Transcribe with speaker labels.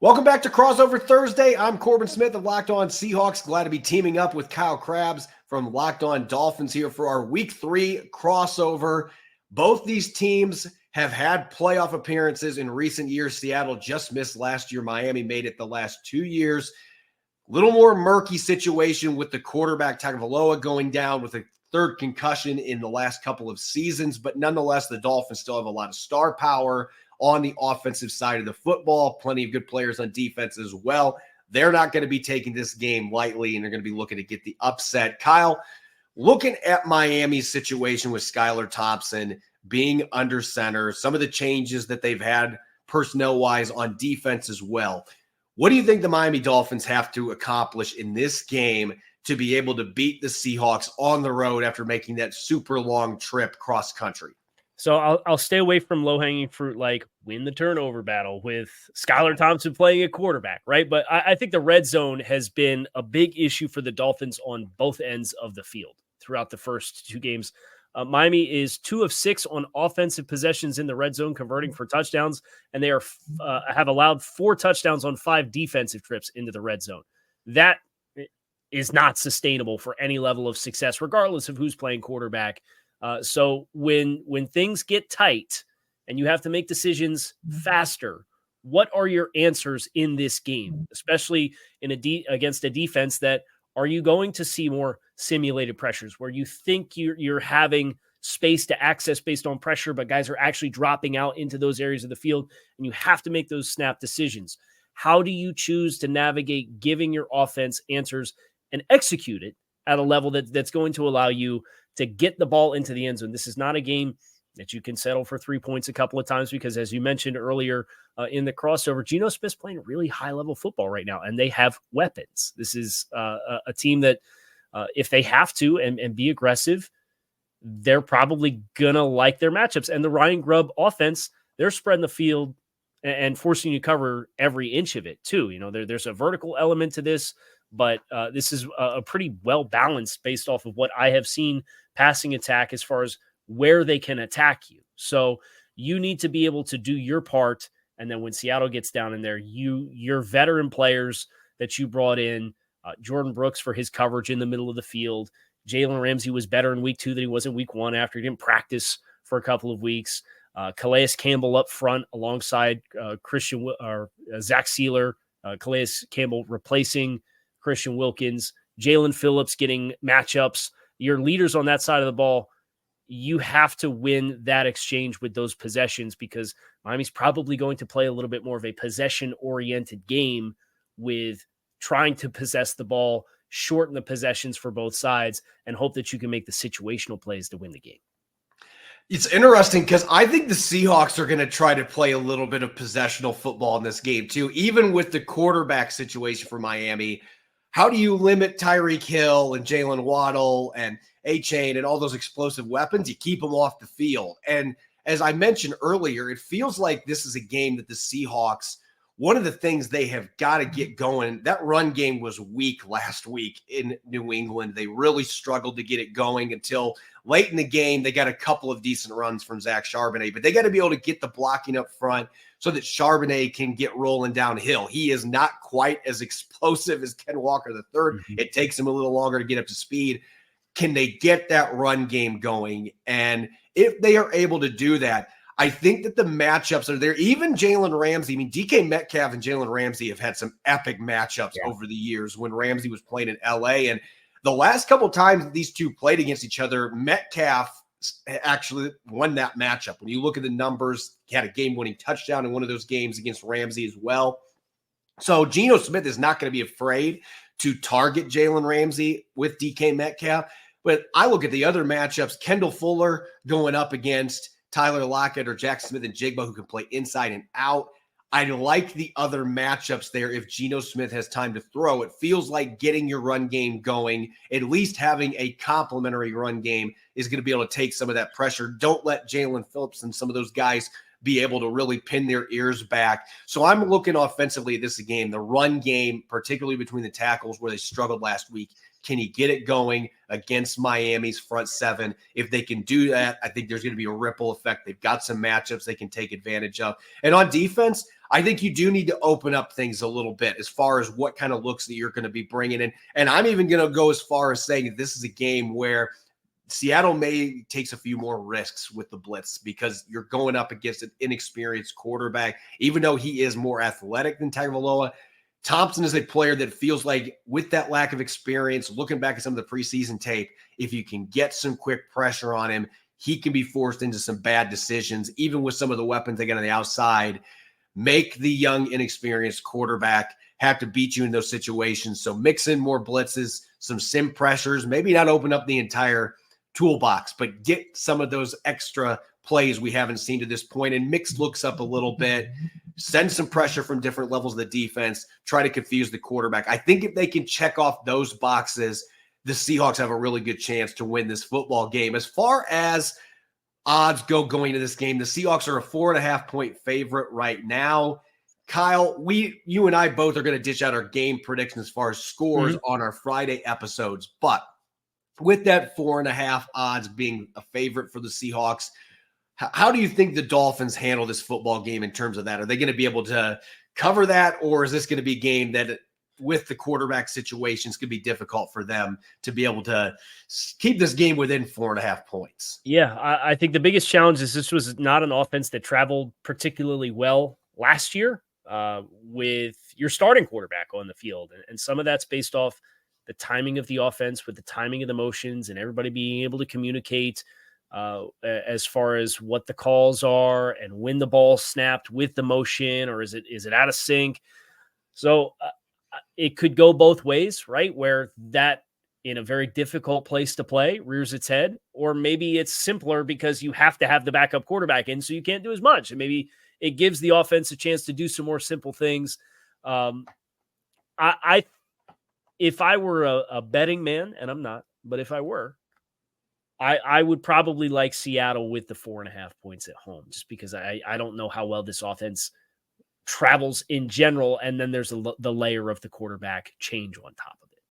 Speaker 1: Welcome back to Crossover Thursday. I'm Corbin Smith of Locked On Seahawks. Glad to be teaming up with Kyle Krabs from Locked On Dolphins here for our Week 3 crossover. Both these teams have had playoff appearances in recent years. Seattle just missed last year. Miami made it the last 2 years. Little more murky situation with the quarterback Tagovailoa going down with a third concussion in the last couple of seasons. But nonetheless, the Dolphins still have a lot of star power on the offensive side of the football. Plenty of good players on defense as well. They're not going to be taking this game lightly, and they're going to be looking to get the upset. Kyle, looking at Miami's situation with Skylar Thompson being under center, some of the changes that they've had personnel-wise on defense as well, what do you think the Miami Dolphins have to accomplish in this game to be able to beat the Seahawks on the road after making that super long trip cross-country?
Speaker 2: So I'll stay away from low-hanging fruit like win the turnover battle with Skylar Thompson playing at quarterback, right? But I think the red zone has been a big issue for the Dolphins on both ends of the field throughout the first 2 games. Miami is 2 of 6 on offensive possessions in the red zone, converting for touchdowns, and they are have allowed 4 touchdowns on 5 defensive trips into the red zone. That is not sustainable for any level of success, regardless of who's playing quarterback. So when things get tight and you have to make decisions faster, what are your answers in this game, especially in against a defense that are you going to see more simulated pressures where you think you're having space to access based on pressure, but guys are actually dropping out into those areas of the field and you have to make those snap decisions? How do you choose to navigate giving your offense answers and execute it at a level that's going to allow you to get the ball into the end zone? This is not a game that you can settle for 3 points a couple of times because, as you mentioned earlier in the crossover, Geno Smith's playing really high-level football right now, and they have weapons. This is a team that, if they have to and be aggressive, they're probably going to like their matchups. And the Ryan Grubb offense, they're spreading the field and forcing you to cover every inch of it, too. You know, there's a vertical element to this, but this is a pretty well-balanced based off of what I have seen passing attack as far as where they can attack you. So you need to be able to do your part. And then when Seattle gets down in there, your veteran players that you brought in, Jordan Brooks for his coverage in the middle of the field. Jalen Ramsey was better in week 2 than he was in week 1 after he didn't practice for a couple of weeks. Calais Campbell up front alongside Zach Sealer. Calais Campbell replacing Christian Wilkins. Jalen Phillips getting matchups. Your leaders on that side of the ball, you have to win that exchange with those possessions because Miami's probably going to play a little bit more of a possession-oriented game with trying to possess the ball, shorten the possessions for both sides, and hope that you can make the situational plays to win the game.
Speaker 1: It's interesting because I think the Seahawks are going to try to play a little bit of possessional football in this game too, even with the quarterback situation for Miami. How do you limit Tyreek Hill and Jalen Waddle and A-Chain and all those explosive weapons? You keep them off the field. And as I mentioned earlier, it feels like this is a game that the Seahawks, one of the things they have got to get going, that run game was weak last week in New England. They really struggled to get it going until late in the game. They got a couple of decent runs from Zach Charbonnet, but they got to be able to get the blocking up front so that Charbonnet can get rolling downhill. He is not quite as explosive as Ken Walker III. Mm-hmm. It takes him a little longer to get up to speed. Can they get that run game going? And if they are able to do that, I think that the matchups are there. Even Jalen Ramsey, I mean, DK Metcalf and Jalen Ramsey have had some epic matchups over the years when Ramsey was playing in LA. And the last couple of times that these two played against each other, Metcalf actually won that matchup. When you look at the numbers, he had a game-winning touchdown in one of those games against Ramsey as well. So Geno Smith is not going to be afraid to target Jalen Ramsey with DK Metcalf. But I look at the other matchups, Kendall Fuller going up against Tyler Lockett or Jack Smith and Jigba, who can play inside and out. I like the other matchups there if Geno Smith has time to throw. It feels like getting your run game going, at least having a complementary run game is going to be able to take some of that pressure. Don't let Jalen Phillips and some of those guys be able to really pin their ears back. So I'm looking offensively at this game, the run game, particularly between the tackles where they struggled last week. Can he get it going against Miami's front seven? If they can do that, I think there's going to be a ripple effect. They've got some matchups they can take advantage of. And on defense, I think you do need to open up things a little bit as far as what kind of looks that you're going to be bringing in. And I'm even going to go as far as saying this is a game where Seattle may takes a few more risks with the blitz because you're going up against an inexperienced quarterback. Even though he is more athletic than Tagovailoa, Thompson is a player that feels like with that lack of experience, looking back at some of the preseason tape, if you can get some quick pressure on him, he can be forced into some bad decisions, even with some of the weapons they get on the outside. Make the young, inexperienced quarterback have to beat you in those situations. So mix in more blitzes, some sim pressures, maybe not open up the entire toolbox, but get some of those extra plays we haven't seen to this point and mix looks up a little bit, send some pressure from different levels of the defense, try to confuse the quarterback. I think if they can check off those boxes, the Seahawks have a really good chance to win this football game. As far as odds go going into this game, the Seahawks are a 4.5-point favorite right now. Kyle, you and I both are going to dish out our game predictions as far as scores on our Friday episodes, but with that 4.5 odds being a favorite for the Seahawks, how do you think the Dolphins handle this football game in terms of that? Are they going to be able to cover that, or is this going to be a game that with the quarterback situations could be difficult for them to be able to keep this game within 4.5 points?
Speaker 2: Yeah, I think the biggest challenge is this was not an offense that traveled particularly well last year with your starting quarterback on the field. And some of that's based off the timing of the offense with the timing of the motions and everybody being able to communicate as far as what the calls are and when the ball snapped with the motion, or is it out of sync? So it could go both ways, right? Where that in a very difficult place to play rears its head, or maybe it's simpler because you have to have the backup quarterback in, so you can't do as much. And maybe it gives the offense a chance to do some more simple things. If I were a betting man, and I'm not, but if I were, I would probably like Seattle with the 4.5 points at home, just because I don't know how well this offense travels in general. And then there's the layer of the quarterback change on top of it.